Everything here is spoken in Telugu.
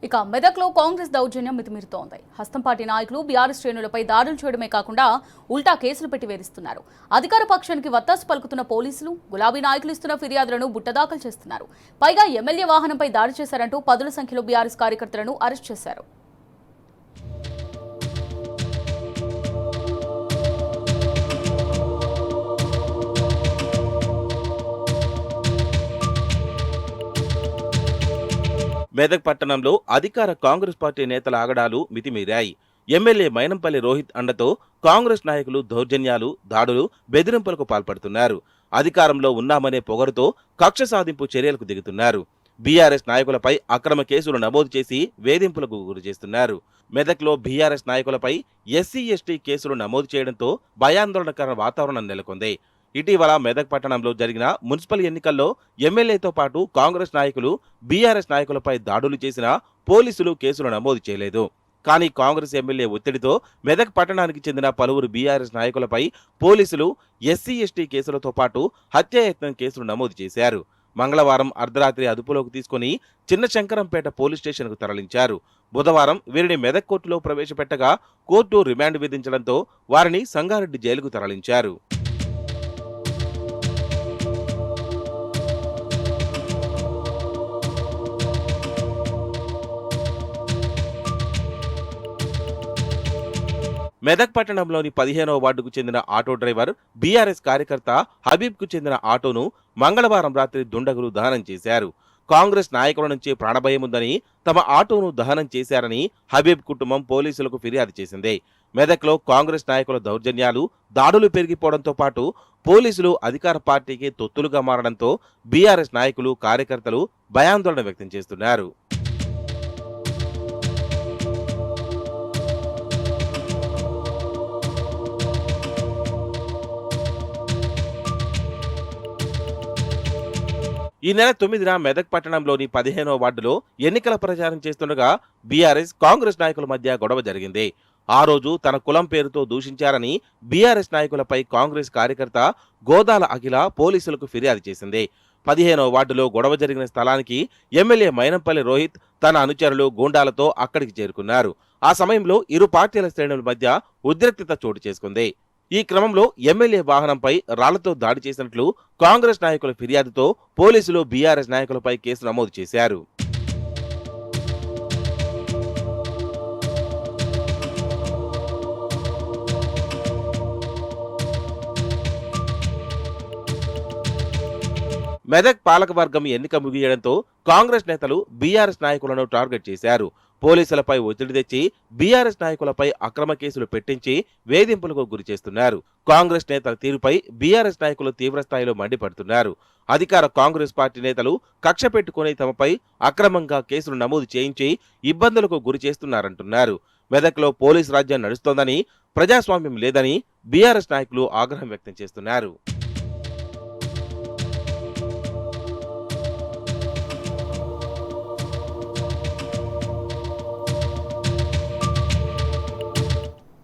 ఇక మెదక్లో కాంగ్రెస్ దౌర్జన్యం మితిమీరుతోంది. హస్తంపాటి నాయకులు బీఆర్ఎస్ శ్రేణులపై దాడులు చేయడమే కాకుండా ఉల్టా కేసులు పెట్టి వేధిస్తున్నారు. అధికార పక్షానికి వత్తాసు పలుకుతున్న పోలీసులు గులాబీ నాయకులు ఇస్తున్న ఫిర్యాదులను బుట్టదాఖలు చేస్తున్నారు. పైగా ఎమ్మెల్యే వాహనంపై దాడి చేశారంటూ పదుల సంఖ్యలో బీఆర్ఎస్ కార్యకర్తలను అరెస్ట్ చేశారు. మెదక్ పట్టణంలో అధికార కాంగ్రెస్ పార్టీ నేతల ఆగడాలు మితిమీరాయి. ఎమ్మెల్యే మైనంపల్లి రోహిత్ అండతో కాంగ్రెస్ నాయకులు దౌర్జన్యాలు, దాడులు, బెదిరింపులకు పాల్పడుతున్నారు. అధికారంలో ఉన్నామనే పొగరుతో కక్ష సాధింపు చర్యలకు దిగుతున్నారు. బీఆర్ఎస్ నాయకులపై అక్రమ కేసులు నమోదు చేసి వేధింపులకు గురిచేస్తున్నారు. మెదక్లో బీఆర్ఎస్ నాయకులపై ఎస్సీ ఎస్టీ కేసులు నమోదు చేయడంతో భయాందోళనకర వాతావరణం నెలకొంది. ఇటీవల మెదక్ పట్టణంలో జరిగిన మున్సిపల్ ఎన్నికల్లో ఎమ్మెల్యేతో పాటు కాంగ్రెస్ నాయకులు బీఆర్ఎస్ నాయకులపై దాడులు చేసినా పోలీసులు కేసులు నమోదు చేయలేదు. కానీ కాంగ్రెస్ ఎమ్మెల్యే ఒత్తిడితో మెదక్ పట్టణానికి చెందిన పలువురు బీఆర్ఎస్ నాయకులపై పోలీసులు ఎస్సీ ఎస్టీ కేసులతో పాటు హత్యాయత్నం కేసులు నమోదు చేశారు. మంగళవారం అర్ధరాత్రి అదుపులోకి తీసుకుని చిన్న శంకరంపేట పోలీస్ స్టేషన్కు తరలించారు. బుధవారం వీరిని మెదక్ కోర్టులో ప్రవేశపెట్టగా కోర్టు రిమాండ్ విధించడంతో వారిని సంగారెడ్డి జైలుకు తరలించారు. మెదక్ పట్టణంలోని 15వ వార్డుకు చెందిన ఆటో డ్రైవర్ బీఆర్ఎస్ కార్యకర్త హబీబ్కు చెందిన ఆటోను మంగళవారం రాత్రి దుండగులు దహనం చేశారు. కాంగ్రెస్ నాయకుల నుంచి ప్రాణభయం ఉందని తమ ఆటోను దహనం చేశారని హబీబ్ కుటుంబం పోలీసులకు ఫిర్యాదు చేసింది. మెదక్లో కాంగ్రెస్ నాయకుల దౌర్జన్యాలు, దాడులు పెరిగిపోవడంతో పాటు పోలీసులు అధికార పార్టీకి తొత్తులుగా మారడంతో బీఆర్ఎస్ నాయకులు, కార్యకర్తలు భయాందోళన వ్యక్తం చేస్తున్నారు. ఈ నెల 9న మెదక్ పట్టణంలోని 15వ వార్డులో ఎన్నికల ప్రచారం చేస్తుండగా బీఆర్ఎస్, కాంగ్రెస్ నాయకుల మధ్య గొడవ జరిగింది. ఆ రోజు తన కులం పేరుతో దూషించారని బీఆర్ఎస్ నాయకులపై కాంగ్రెస్ కార్యకర్త గోదాల అఖిల పోలీసులకు ఫిర్యాదు చేసింది. 15వ వార్డులో గొడవ జరిగిన స్థలానికి ఎమ్మెల్యే మైనంపల్లి రోహిత్ తన అనుచరులు గూండాలతో అక్కడికి చేరుకున్నారు. ఆ సమయంలో ఇరు పార్టీల శ్రేణుల మధ్య ఉద్రిక్తత చోటు చేసుకుంది. ఈ క్రమంలో ఎమ్మెల్యే వాహనంపై రాళ్లతో దాడి చేసినట్లు కాంగ్రెస్ నాయకుల ఫిర్యాదుతో పోలీసులు బీఆర్ఎస్ నాయకులపై కేసు నమోదు చేశారు. మెదక్ పాలకవర్గం ఎన్నిక ముగియడంతో కాంగ్రెస్ నేతలు బీఆర్ఎస్ నాయకులను టార్గెట్ చేశారు. పోలీసులపై ఒత్తిడి తెచ్చి బీఆర్ఎస్ నాయకులపై అక్రమ కేసులు పెట్టించి వేధింపులకు గురి చేస్తున్నారు. కాంగ్రెస్ నేతల తీరుపై బీఆర్ఎస్ నాయకులు తీవ్రస్థాయిలో మండిపడుతున్నారు. అధికార కాంగ్రెస్ పార్టీ నేతలు కక్ష పెట్టుకుని తమపై అక్రమంగా కేసులు నమోదు చేయించి ఇబ్బందులకు గురి చేస్తున్నారంటున్నారు. మెదక్లో పోలీసు రాజ్యం నడుస్తోందని, ప్రజాస్వామ్యం లేదని బీఆర్ఎస్ నాయకులు ఆగ్రహం వ్యక్తం చేస్తున్నారు.